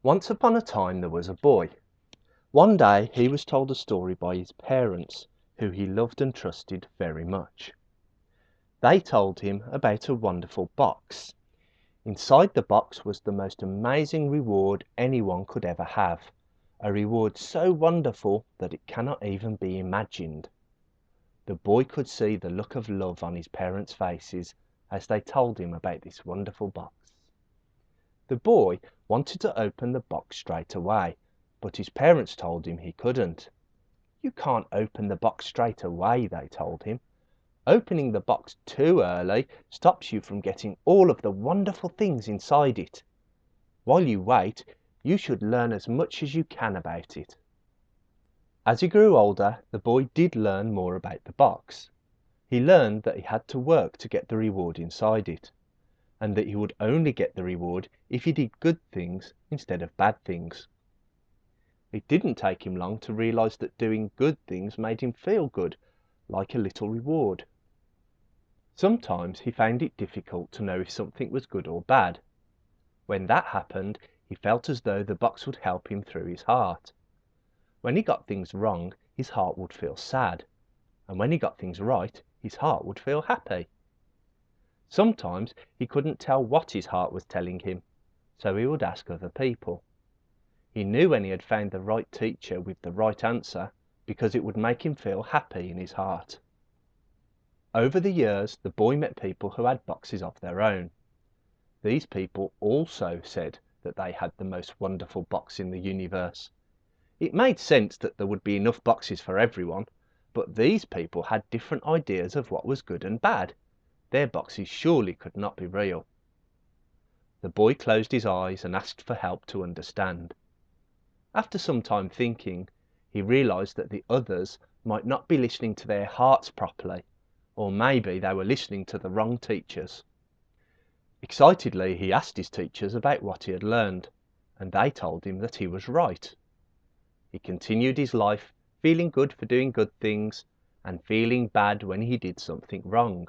Once upon a time there was a boy. One day he was told a story by his parents, who he loved and trusted very much. They told him about a wonderful box. Inside the box was the most amazing reward anyone could ever have, a reward so wonderful that it cannot even be imagined. The boy could see the look of love on his parents' faces as they told him about this wonderful box. The boy wanted to open the box straight away, but his parents told him he couldn't. "You can't open the box straight away," they told him. "Opening the box too early stops you from getting all of the wonderful things inside it. While you wait, you should learn as much as you can about it." As he grew older, the boy did learn more about the box. He learned that he had to work to get the reward inside it, and that he would only get the reward if he did good things instead of bad things. It didn't take him long to realize that doing good things made him feel good, like a little reward. Sometimes he found it difficult to know if something was good or bad. When that happened, he felt as though the box would help him through his heart. When he got things wrong, his heart would feel sad, and when he got things right, his heart would feel happy. Sometimes he couldn't tell what his heart was telling him, so he would ask other people. He knew when he had found the right teacher with the right answer, because it would make him feel happy in his heart. Over the years, the boy met people who had boxes of their own. These people also said that they had the most wonderful box in the universe. It made sense that there would be enough boxes for everyone, but these people had different ideas of what was good and bad. Their boxes surely could not be real. The boy closed his eyes and asked for help to understand. After some time thinking, he realized that the others might not be listening to their hearts properly, or maybe they were listening to the wrong teachers. Excitedly, he asked his teachers about what he had learned, and they told him that he was right. He continued his life, feeling good for doing good things, and feeling bad when he did something wrong.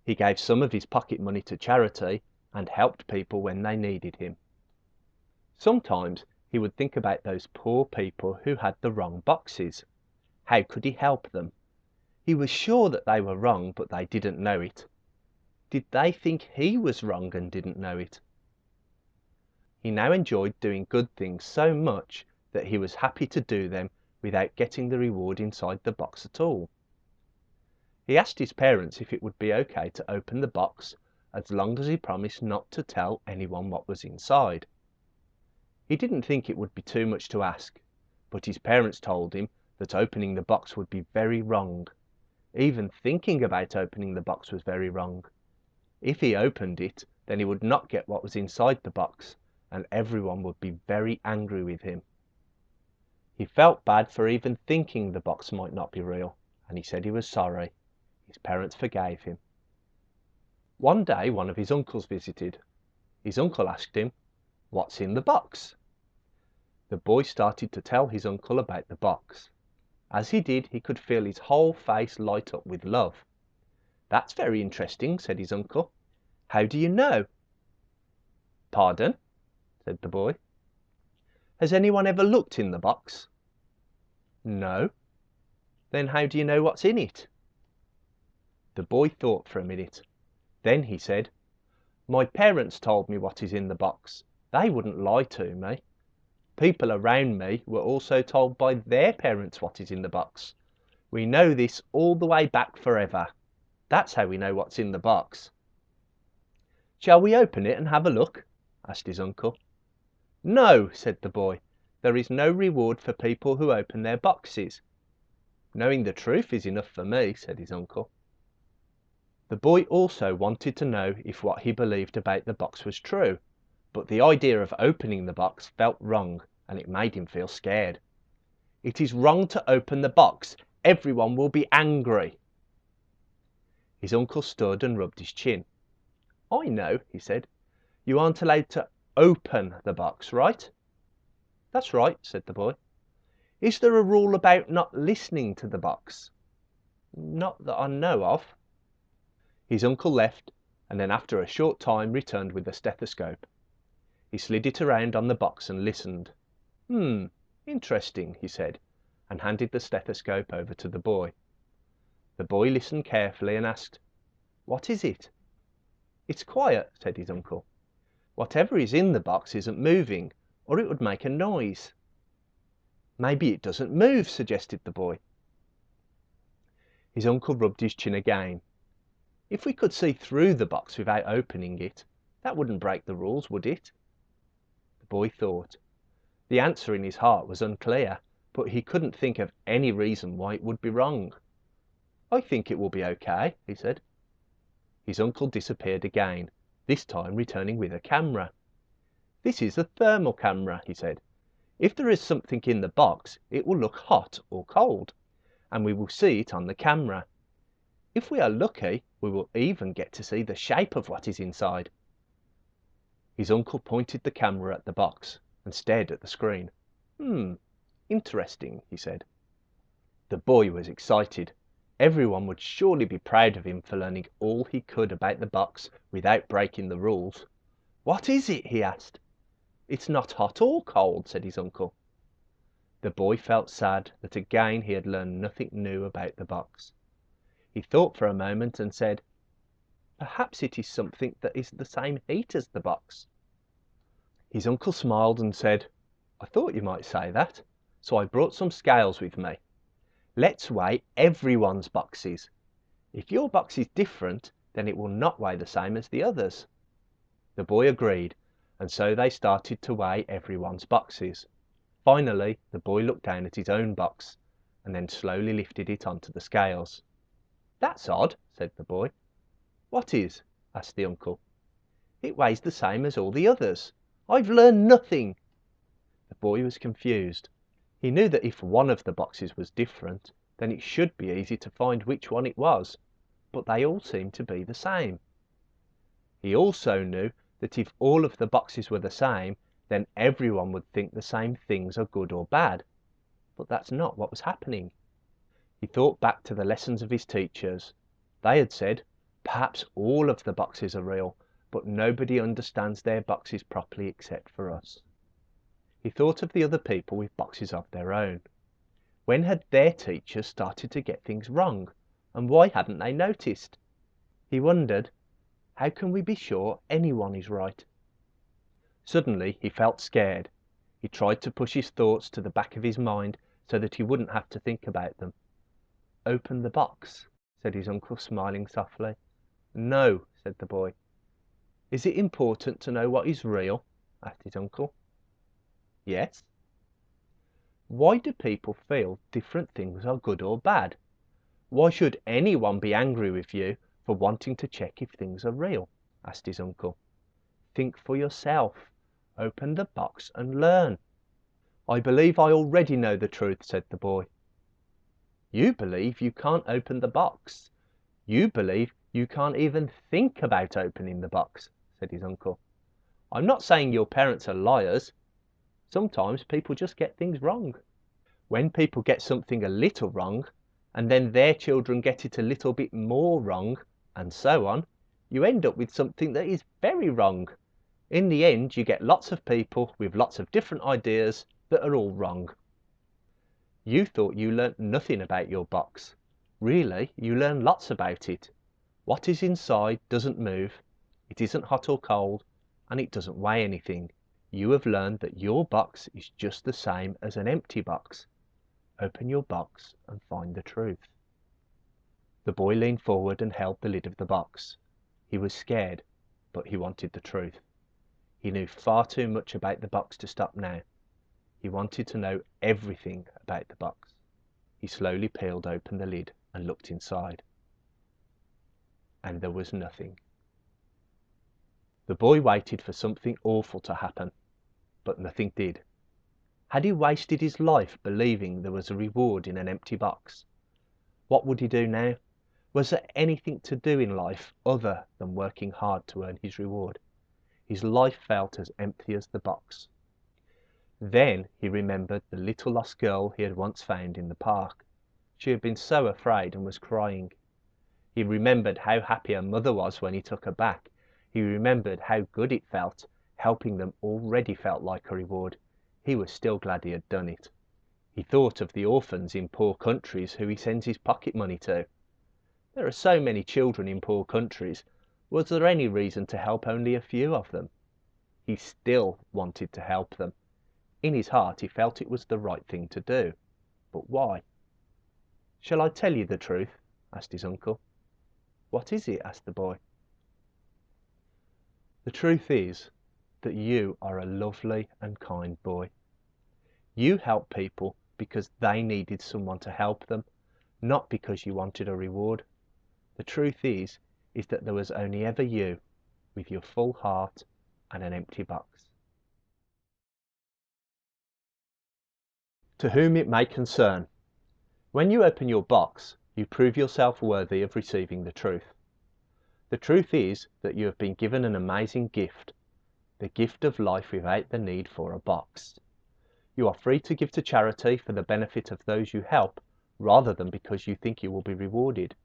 He gave some of his pocket money to charity and helped people when they needed him. Sometimes he would think about those poor people who had the wrong boxes. How could he help them? He was sure that they were wrong, but they didn't know it. Did they think he was wrong and didn't know it? He now enjoyed doing good things so much that he was happy to do them without getting the reward inside the box at all. He asked his parents if it would be okay to open the box as long as he promised not to tell anyone what was inside. He didn't think it would be too much to ask, but his parents told him that opening the box would be very wrong. Even thinking about opening the box was very wrong. If he opened it, then he would not get what was inside the box, and everyone would be very angry with him. He felt bad for even thinking the box might not be real, and he said he was sorry. His parents forgave him. One day one of his uncles visited. His uncle asked him, "What's in the box?" The boy started to tell his uncle about the box. As he did, he could feel his whole face light up with love. "That's very interesting," said his uncle. "How do you know?" "Pardon?" said the boy. "Has anyone ever looked in the box?" "No." "Then how do you know what's in it?" The boy thought for a minute. Then he said, "My parents told me what is in the box. They wouldn't lie to me. People around me were also told by their parents what is in the box. We know this all the way back forever. That's how we know what's in the box." "Shall we open it and have a look?" asked his uncle. "No," said the boy. "There is no reward for people who open their boxes." "Knowing the truth is enough for me," said his uncle. The boy also wanted to know if what he believed about the box was true, but the idea of opening the box felt wrong, and it made him feel scared. "It is wrong to open the box. Everyone will be angry." His uncle stood and rubbed his chin. "I know," he said. "You aren't allowed to open the box, right?" "That's right," said the boy. "Is there a rule about not listening to the box?" "Not that I know of." His uncle left, and then after a short time returned with a stethoscope. He slid it around on the box and listened. Interesting, he said, and handed the stethoscope over to the boy. The boy listened carefully and asked, "What is it?" "It's quiet," said his uncle. "Whatever is in the box isn't moving, or it would make a noise." "Maybe it doesn't move," suggested the boy. His uncle rubbed his chin again. "If we could see through the box without opening it, that wouldn't break the rules, would it?" The boy thought. The answer in his heart was unclear, but he couldn't think of any reason why it would be wrong. "I think it will be okay," he said. His uncle disappeared again, this time returning with a camera. "This is a thermal camera," he said. "If there is something in the box, it will look hot or cold, and we will see it on the camera. If we are lucky, we will even get to see the shape of what is inside." His uncle pointed the camera at the box and stared at the screen. Interesting," he said. The boy was excited. Everyone would surely be proud of him for learning all he could about the box without breaking the rules. "What is it?" he asked. "It's not hot or cold," said his uncle. The boy felt sad that again he had learned nothing new about the box. He thought for a moment and said, "Perhaps it is something that is the same heat as the box." His uncle smiled and said, "I thought you might say that, so I brought some scales with me. Let's weigh everyone's boxes. If your box is different, then it will not weigh the same as the others." The boy agreed, and so they started to weigh everyone's boxes. Finally, the boy looked down at his own box, and then slowly lifted it onto the scales. "That's odd," said the boy. "What is?" asked the uncle. "It weighs the same as all the others. I've learned nothing." The boy was confused. He knew that if one of the boxes was different, then it should be easy to find which one it was, but they all seemed to be the same. He also knew that if all of the boxes were the same, then everyone would think the same things are good or bad. But that's not what was happening. He thought back to the lessons of his teachers. They had said, "Perhaps all of the boxes are real, but nobody understands their boxes properly except for us." He thought of the other people with boxes of their own. When had their teachers started to get things wrong, and why hadn't they noticed? He wondered, how can we be sure anyone is right? Suddenly he felt scared. He tried to push his thoughts to the back of his mind so that he wouldn't have to think about them. "Open the box," said his uncle, smiling softly. "No," said the boy. "Is it important to know what is real?" asked his uncle. "Yes." "Why do people feel different things are good or bad? Why should anyone be angry with you for wanting to check if things are real?" asked his uncle. "Think for yourself. Open the box and learn." "I believe I already know the truth," said the boy. "You believe you can't open the box. You believe you can't even think about opening the box," said his uncle. "I'm not saying your parents are liars. Sometimes people just get things wrong. When people get something a little wrong, and then their children get it a little bit more wrong, and so on, you end up with something that is very wrong. In the end, you get lots of people with lots of different ideas that are all wrong." You thought you learnt nothing about your box. Really, you learn lots about it. What is inside doesn't move, it isn't hot or cold, and it doesn't weigh anything. You have learned that your box is just the same as an empty box. Open your box and find the truth. The boy leaned forward and held the lid of the box. He was scared, but he wanted the truth. He knew far too much about the box to stop now. He wanted to know everything about the box. He slowly peeled open the lid and looked inside. And there was nothing. The boy waited for something awful to happen, but nothing did. Had he wasted his life believing there was a reward in an empty box? What would he do now? Was there anything to do in life other than working hard to earn his reward? His life felt as empty as the box. Then he remembered the little lost girl he had once found in the park. She had been so afraid and was crying. He remembered how happy her mother was when he took her back. He remembered how good it felt, Helping them already felt like a reward. He was still glad he had done it. He thought of the orphans in poor countries who he sends his pocket money to. There are so many children in poor countries. Was there any reason to help only a few of them? He still wanted to help them. In his heart he felt it was the right thing to do. But why? "Shall I tell you the truth?" asked his uncle. "What is it?" asked the boy. "The truth is that you are a lovely and kind boy. You help people because they needed someone to help them, not because you wanted a reward. The truth is that there was only ever you, with your full heart and an empty box." To whom it may concern. When you open your box, you prove yourself worthy of receiving the truth. The truth is that you have been given an amazing gift, the gift of life without the need for a box. You are free to give to charity for the benefit of those you help, rather than because you think you will be rewarded.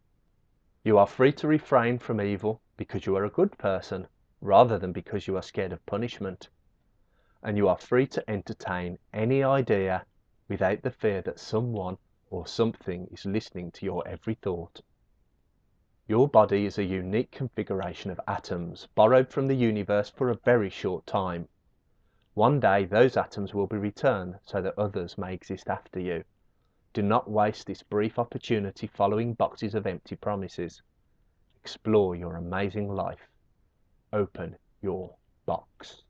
You are free to refrain from evil because you are a good person, rather than because you are scared of punishment. And you are free to entertain any idea without the fear that someone or something is listening to your every thought. Your body is a unique configuration of atoms borrowed from the universe for a very short time. One day those atoms will be returned so that others may exist after you. Do not waste this brief opportunity following boxes of empty promises. Explore your amazing life. Open your box.